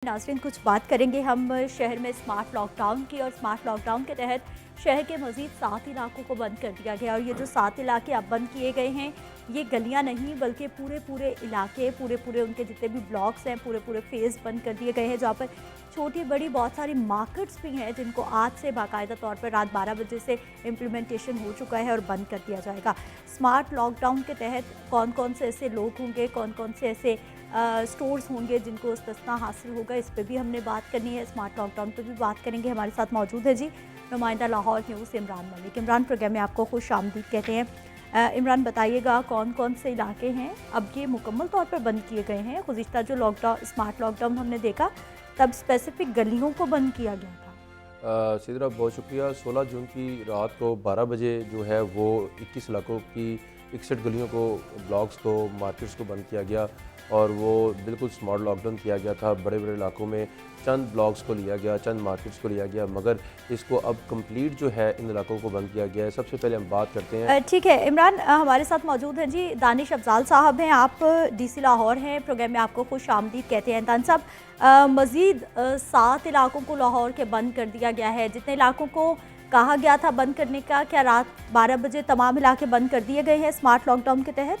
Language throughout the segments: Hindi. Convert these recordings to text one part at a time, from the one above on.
नाज़रीन, कुछ बात करेंगे हम शहर में स्मार्ट लॉकडाउन की। और स्मार्ट लॉकडाउन के तहत शहर के मज़ीद 7 इलाकों को बंद कर दिया गया। और ये जो 7 इलाके अब बंद किए गए हैं, ये गलियां नहीं बल्कि पूरे इलाके, पूरे उनके जितने भी ब्लॉक्स हैं, पूरे फेज़ बंद कर दिए गए हैं, जहाँ पर छोटी बड़ी बहुत सारी मार्केट्स भी हैं जिनको आज से बाकायदा तौर पर रात 12 बजे से इम्प्लीमेंटेशन हो चुका है और बंद कर दिया जाएगा। स्मार्ट लॉकडाउन के तहत कौन कौन से ऐसे लोग होंगे, कौन कौन से ऐसे स्टोर्स होंगे जिनको इस्तिस्ना हासिल होगा, इस पे भी हमने बात करनी है। स्मार्ट लॉकडाउन पे भी बात करेंगे। हमारे साथ मौजूद है जी नुमाइंदा लाहौर न्यूज़ इमरान मलिक। इमरान, प्रोग्राम में आपको खुश आमदीद कहते हैं। इमरान, बताइएगा कौन कौन से इलाके हैं अब ये मुकम्मल तौर पर बंद किए गए हैं? गुज़िश्ता जो लॉकडाउन स्मार्ट लॉकडाउन हमने देखा तब स्पेसिफिक गलियों को बंद किया गया था। सिदरा, बहुत शुक्रिया। 16 जून की रात को 12 बजे जो है वो 21 इलाकों की 61 गलियों को, ब्लॉक्स को, मार्केट्स को बंद किया गया और वो बिल्कुल स्मार्ट लॉकडाउन किया गया था। बड़े बड़े इलाकों में चंद ब्लॉक्स को लिया गया, चंद मार्केट्स को लिया गया, मगर इसको अब कंप्लीट जो है इन इलाकों को बंद किया गया है। सबसे पहले हम बात करते हैं। ठीक है इमरान, हमारे साथ मौजूद हैं जी दानिश अफजाल साहब हैं, आप डीसी लाहौर हैं। प्रोग्राम में आपको खुश आमदीद कहते हैं। दान साहब, मज़ीद 7 इलाकों को लाहौर के बंद कर दिया गया है। जितने इलाकों को कहा गया था बंद करने का, क्या रात 12 बजे तमाम इलाके बंद कर दिए गए हैं स्मार्ट लॉकडाउन के तहत?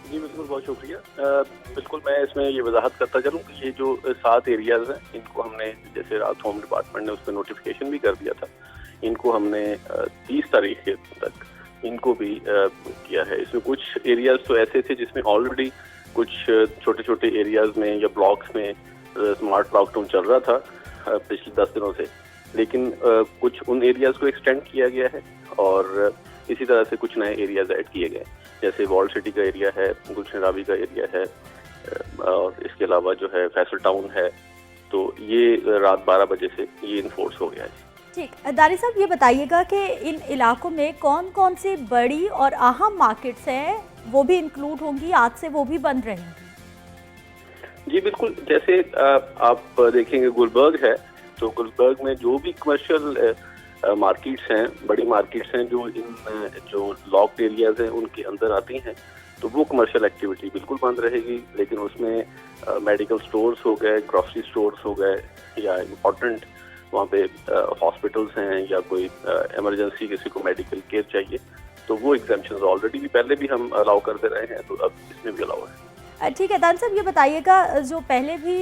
जी बिल्कुल, बहुत शुक्रिया। बिल्कुल, मैं इसमें ये वजाहत करता चलूँ कि ये जो 7 एरियाज़ हैं, इनको हमने जैसे रात होम डिपार्टमेंट ने उस पर नोटिफिकेशन भी कर दिया था, इनको हमने 30 तारीख तक इनको भी किया है। इसमें कुछ एरियाज़ तो ऐसे थे जिसमें ऑलरेडी कुछ छोटे छोटे एरियाज़ में या ब्लॉक्स में स्मार्ट लॉकडाउन चल रहा था पिछले 10 दिनों से, लेकिन कुछ उन एरियाज़ को एक्सटेंड किया गया है और इसी तरह से कुछ नए एरियाज़ ऐड किए गए, जैसे वॉल सिटी का एरिया है, गुलशन रावी का एरिया है और इसके अलावा जो है फैसल टाउन है। तो ये रात 12 बजे से ये इन्फोर्स हो गया है। ठीक, दारी साहब, ये बताइएगा कि इन इलाकों में कौन कौन सी बड़ी और अहम मार्केट्स हैं, वो भी इंक्लूड होंगी, आज से वो भी बंद रहेंगी? जी बिल्कुल, जैसे आप देखेंगे गुलबर्ग है, तो गुलबर्ग में जो भी कमर्शियल मार्केट्स हैं, बड़ी मार्केट्स हैं जो इन जो लॉक्ड एरियाज हैं उनके अंदर आती हैं, तो वो कमर्शियल एक्टिविटी बिल्कुल बंद रहेगी। लेकिन उसमें मेडिकल स्टोर्स हो गए, ग्रोसरी स्टोर्स हो गए, या इम्पोर्टेंट वहाँ पे हॉस्पिटल्स हैं या कोई इमरजेंसी किसी को मेडिकल केयर चाहिए, तो वो एग्जेम्पशंस ऑलरेडी भी पहले भी हम अलाउ करते रहे हैं, तो अब इसमें भी अलाउ है। ठीक है दान साहब, ये बताइएगा जो पहले भी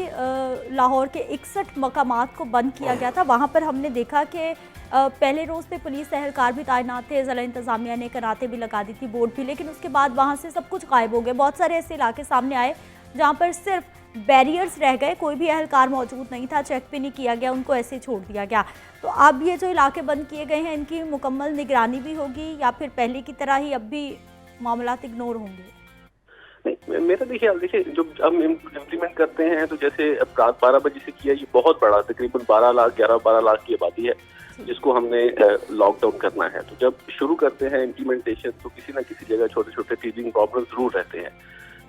लाहौर के 61 मकामात को बंद किया गया था, वहाँ पर हमने देखा कि पहले रोज़ पे पुलिस एहलकार भी तैनात थे, ज़िला इंतज़ामिया ने कराते भी लगा दी थी, बोर्ड भी, लेकिन उसके बाद वहाँ से सब कुछ गायब हो गया। बहुत सारे ऐसे इलाके सामने आए जहाँ पर सिर्फ बैरियर्स रह गए, कोई भी एहलकार मौजूद नहीं था, चेक भी नहीं किया गया, उनको ऐसे छोड़ दिया गया। तो अब ये जो इलाके बंद किए गए हैं, इनकी मुकम्मल निगरानी भी होगी या फिर पहले की तरह ही अब भी मामलात इग्नोर होंगे? नहीं, मेरा देखिए जो हम इम्प्लीमेंट करते हैं, तो जैसे अब रात 12 बजे से किया, ये बहुत बड़ा तकरीबन 12 लाख की आबादी है जिसको हमने लॉकडाउन करना है। तो जब शुरू करते हैं इम्प्लीमेंटेशन, तो किसी ना किसी जगह छोटे छोटे टीजिंग प्रॉब्लम जरूर रहते हैं।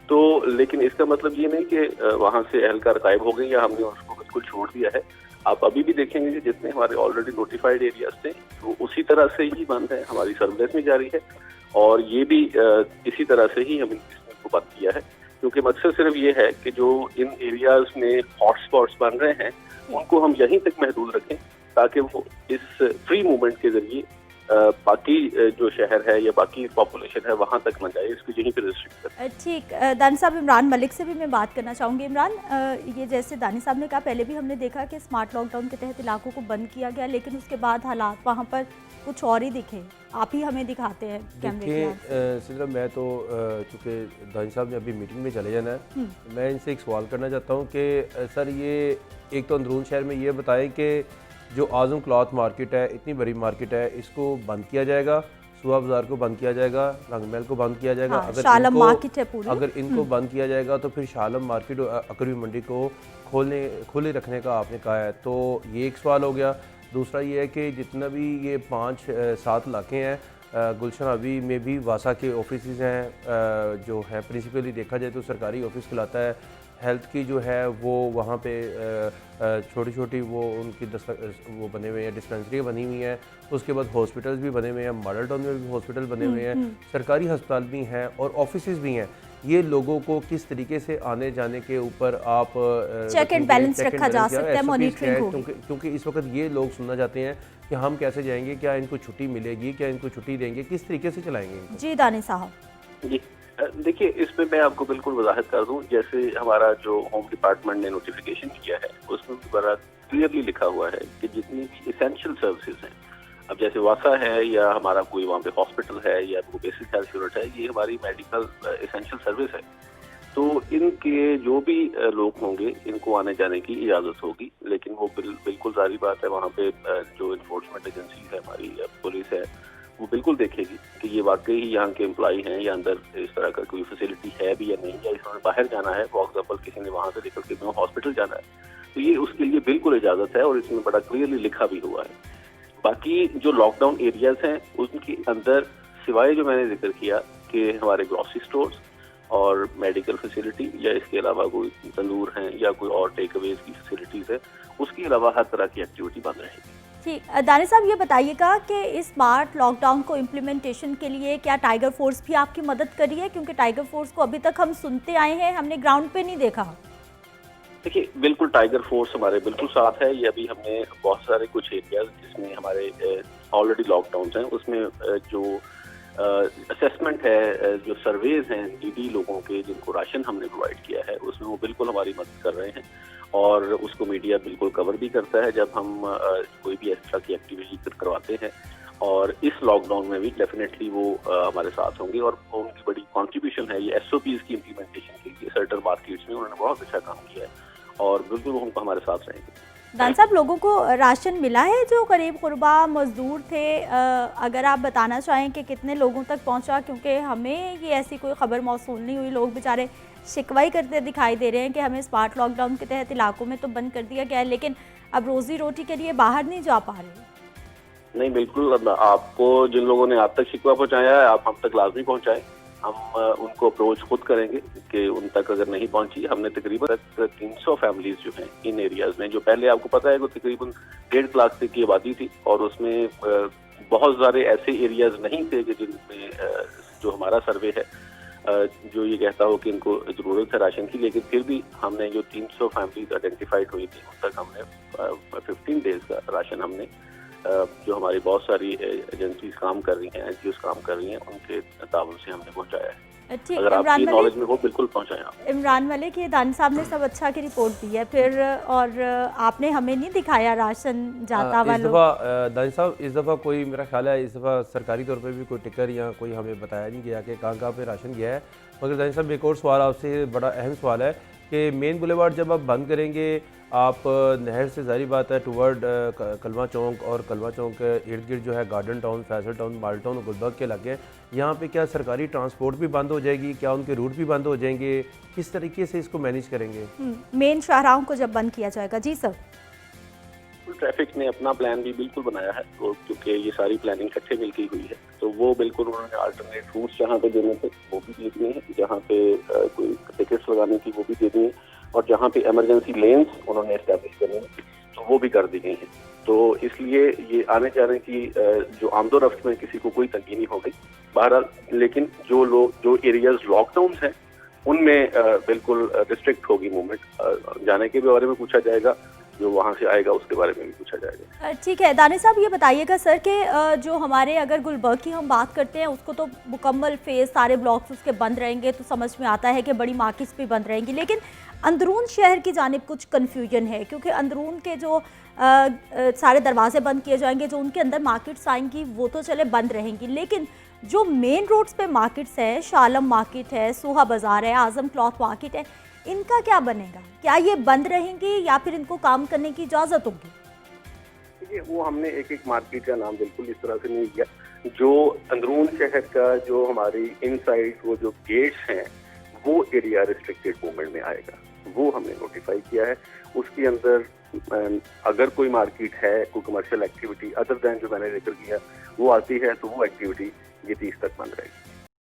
तो लेकिन इसका मतलब ये नहीं कि वहाँ से एहलकार गायब हो गए या हमने उसको बिल्कुल छोड़ दिया है। आप अभी भी देखेंगे कि जितने हमारे ऑलरेडी नोटिफाइड एरियाज थे, तो उसी तरह से ही बंद है, हमारी सर्विलेंस में जारी है और ये भी इसी तरह से ही हमने को बंद किया है, क्योंकि मकसद सिर्फ ये है कि जो इन एरियाज में हॉटस्पॉट्स बन रहे हैं उनको हम यहीं तक महदूद रखें, ताकि वो इस फ्री मूवमेंट के जरिए बाकी जो शहर है या बाकी पॉपुलेशन है वहाँ तक न जाए, इसको यहीं पर रिस्ट्रिक्ट करें। ठीक, दानी साहब, इमरान मलिक से भी मैं बात करना चाहूँगी। इमरान, ये जैसे दानी साहब ने कहा, पहले भी हमने देखा कि स्मार्ट लॉकडाउन के तहत इलाकों को बंद किया गया, लेकिन उसके बाद हालात वहाँ पर कुछ और ही दिखे। आप ही हमें दिखाते हैं कैमरे के। सिदरा, मैं तो चूँकि दानी साहब ने अभी मीटिंग में चले जाना है, मैं इनसे एक सवाल करना चाहता हूँ कि सर, ये एक तो अंदरून शहर में ये बताएं कि जो आज़म क्लॉथ मार्केट है, इतनी बड़ी मार्केट है, इसको बंद किया जाएगा, सुबह बाज़ार को बंद किया जाएगा, रंगमहल को बंद किया जाएगा। हाँ, शालम मार्केट है पूरी। अगर इनको बंद किया जाएगा तो फिर शालम मार्केट और अकरवी मंडी को खुले रखने का आपने कहा है, तो ये एक सवाल हो गया। दूसरा ये है कि जितना भी ये 5-7 इलाके हैं, गुलशन रावी में भी वासा के ऑफिस हैं जो हैं, प्रिंसिपली देखा जाए तो सरकारी ऑफिस कहलाता है। हेल्थ की जो है वो वहाँ पे छोटी छोटी वो उनकी वो बने हुए हैं, डिस्पेंसरी बनी हुई हैं। उसके बाद हॉस्पिटल्स भी बने हुए हैं, मॉडल टाउन में भी हॉस्पिटल बने हुए हैं, सरकारी अस्पताल भी हैं और ऑफिसेज भी हैं। ये लोगों को किस तरीके से आने जाने के ऊपर आप चेक एंड बैलेंस रखा जा सकता है, मॉनिटरिंग होगी। क्योंकि इस वक्त ये लोग सुनना चाहते हैं कि हम कैसे जाएंगे, क्या इनको छुट्टी मिलेगी, क्या इनको छुट्टी देंगे, किस तरीके से चलाएंगे इनको? जी दानिश साहब। जी देखिए, इसमें मैं आपको बिल्कुल वजाहत कर दूं, जैसे हमारा जो होम डिपार्टमेंट ने नोटिफिकेशन किया है उसमें बड़ा क्लियरली लिखा हुआ है कि जितनी भी इसेंशियल सर्विसेज हैं, अब जैसे वासा है या हमारा कोई वहाँ पे हॉस्पिटल है या कोई बेसिक हेल्थ यूनिट है, ये हमारी मेडिकल इसेंशियल सर्विस है, तो इनके जो भी लोग होंगे इनको आने जाने की इजाज़त होगी। लेकिन वो बिल्कुल जारी बात है, वहाँ पे जो इन्फोर्समेंट एजेंसी है, हमारी पुलिस है, वो बिल्कुल देखेगी कि ये वाकई ही यहाँ के एम्प्लॉई हैं या अंदर इस तरह का कोई फैसिलिटी है भी या नहीं, या इन्होंने बाहर जाना है, फॉर एग्जाम्पल किसी ने वहाँ से निकल के हॉस्पिटल जाना है, तो ये उसके लिए बिल्कुल इजाज़त है और इसमें बड़ा क्लियरली लिखा भी हुआ है। बाकी जो लॉकडाउन एरियाज हैं उनके अंदर सिवाय जो मैंने जिक्र किया कि हमारे ग्रॉसरी स्टोर्स और मेडिकल फैसिलिटी या इसके अलावा कोई तंदूर हैं या कोई और टेक अवेज की फैसिलिटीज़ है, उसके अलावा हर तरह की एक्टिविटी बंद रहेगी। ठीक, दानिश साहब ये बताइएगा कि इस स्मार्ट लॉकडाउन को इम्प्लीमेंटेशन के लिए क्या टाइगर फोर्स भी आपकी मदद करी है? क्योंकि टाइगर फोर्स को अभी तक हम सुनते आए हैं, हमने ग्राउंड पे नहीं देखा। देखिए, बिल्कुल टाइगर फोर्स हमारे बिल्कुल साथ है। ये अभी हमने बहुत सारे कुछ एरियाज जिसमें हमारे ऑलरेडी लॉकडाउन हैं, उसमें जो असेसमेंट है, जो सर्वेज हैं नीडी लोगों के जिनको राशन हमने प्रोवाइड किया है, उसमें वो बिल्कुल हमारी मदद कर रहे हैं और उसको मीडिया बिल्कुल कवर भी करता है जब हम कोई भी इस तरह की एक्टिविटी करवाते हैं। और इस लॉकडाउन में भी डेफिनेटली वो हमारे साथ होंगे और उनकी बड़ी कंट्रीब्यूशन है ये SOPs की इम्प्लीमेंटेशन के लिए। सर्टन मार्केट्स में उन्होंने बहुत अच्छा काम किया है और बिल्कुल वो हमको हमारे साथ रहेंगे। दानिश साहब, लोगों को राशन मिला है जो करीब कुर्बा मजदूर थे? अगर आप बताना चाहें कि कितने लोगों तक पहुंचा, क्योंकि हमें ये ऐसी कोई खबर मौसूल नहीं हुई। लोग बेचारे शिकवाई करते दिखाई दे रहे हैं कि हमें स्मार्ट लॉकडाउन के तहत इलाकों में तो बंद कर दिया गया है, लेकिन अब रोजी रोटी के लिए बाहर नहीं जा पा रहे। नहीं, बिल्कुल, आपको जिन लोगों ने आप तक शिकवा पहुंचाया है, आप हम तक लाजमी पहुंचाएं। हम उनको अप्रोच खुद करेंगे कि उन तक अगर नहीं पहुंची, हमने तकरीबन 300 फैमिलीज जो हैं इन एरियाज में, जो पहले आपको पता है कि तकरीबन 1.5 लाख तक की आबादी थी और उसमें बहुत सारे ऐसे एरियाज नहीं थे कि जिनमें जो हमारा सर्वे है जो ये कहता हो कि इनको ज़रूरत है राशन की, लेकिन फिर भी हमने जो 300 फैमिलीज आइडेंटिफाइड हुई थी उन तक हमने 15 डेज का राशन हमने जो हमारी बहुत सारी एजेंसीज काम कर रही हैं, NGOs काम कर रही हैं, उनके ताउन से हमने पहुंचाया है। ठीक, अगर आपकी नॉलेज में हो बिल्कुल पहुंचाएं आप। इमरान मलिक, ये दानिश साहब ने सब अच्छा की रिपोर्ट दी है फिर, और आपने हमें नहीं दिखाया राशन जाता वाला। इस दफ़ा दानिश साहब, इस दफ़ा कोई, मेरा ख्याल है इस दफ़ा सरकारी तौर पे भी कोई टिकर या कोई हमें बताया नहीं गया कि कहाँ पे राशन गया है। मगर दानिश साहब, एक और सवाल आपसे, बड़ा अहम सवाल है कि मेन बुलेवार्ड जब आप बंद करेंगे, आप नहर से जारी बात है टूवर्ड कलवा चौक, और कलवा चौक के इर्द गिर्द जो है गार्डन टाउन, फैसल टाउन, माल टाउन और गुलबर्ग के इलाके हैं, यहाँ पे क्या सरकारी ट्रांसपोर्ट भी बंद हो जाएगी? क्या उनके रूट भी बंद हो जाएंगे? किस तरीके से इसको मैनेज करेंगे मेन शाहराहों को जब बंद किया जाएगा? जी सर, ट्रैफिक ने अपना प्लान भी बिल्कुल बनाया है, तो क्योंकि ये सारी प्लानिंग इकट्ठे मिलकर हुई है, तो वो बिल्कुल उन्होंने अल्टरनेट रूट्स जहाँ पे देने थे वो भी दे दिए हैं, जहाँ पे कोई टिकट्स लगाने की वो भी दे दिए, और जहाँ पे इमरजेंसी लेन्स उन्होंने एस्टैब्लिश करने तो वो भी कर दी गई हैं। तो इसलिए ये आने जाने की जो आमदोरफ्त में किसी को कोई तंगी नहीं हो गई बहरहाल। लेकिन जो एरियाज लॉकडाउन हैं उनमें बिल्कुल रिस्ट्रिक्ट होगी मूवमेंट। जाने के बारे में पूछा जाएगा, जो वहाँ से आएगा उसके बारे में भी पूछा जाएगा। ठीक है, दानिश साहब ये बताइएगा सर कि जो हमारे, अगर गुलबर्ग की हम बात करते हैं, उसको तो मुकम्मल फेज सारे ब्लॉक्स उसके बंद रहेंगे, तो समझ में आता है कि बड़ी मार्केट्स भी बंद रहेंगी, लेकिन अंदरून शहर की जानिब कुछ कन्फ्यूजन है, क्योंकि अंदरून के जो सारे दरवाजे बंद किए जाएंगे, जो उनके अंदर मार्केट्स आएंगी वो तो चले बंद रहेंगी, लेकिन जो मेन रोड्स पे मार्केट्स है, शालम मार्केट है, सोहा बाज़ार है, आज़म क्लॉथ मार्केट है, इनका क्या बनेगा? क्या ये बंद रहेंगी या फिर इनको काम करने की इजाज़त होगी? देखिए, वो हमने एक एक मार्केट का नाम बिल्कुल इस तरह से नहीं दिया। जो अंदरून शहर का जो हमारी इनसाइड वो जो गेट्स हैं वो एरिया रिस्ट्रिक्टेड मूवमेंट में आएगा, वो हमने नोटिफाई किया है। उसके अंदर अगर कोई मार्केट है, कोई कमर्शियल एक्टिविटी अदर दैन जो मैंने जिक्र किया वो आती है, तो वो एक्टिविटी ये 30 तक बंद रहेगी।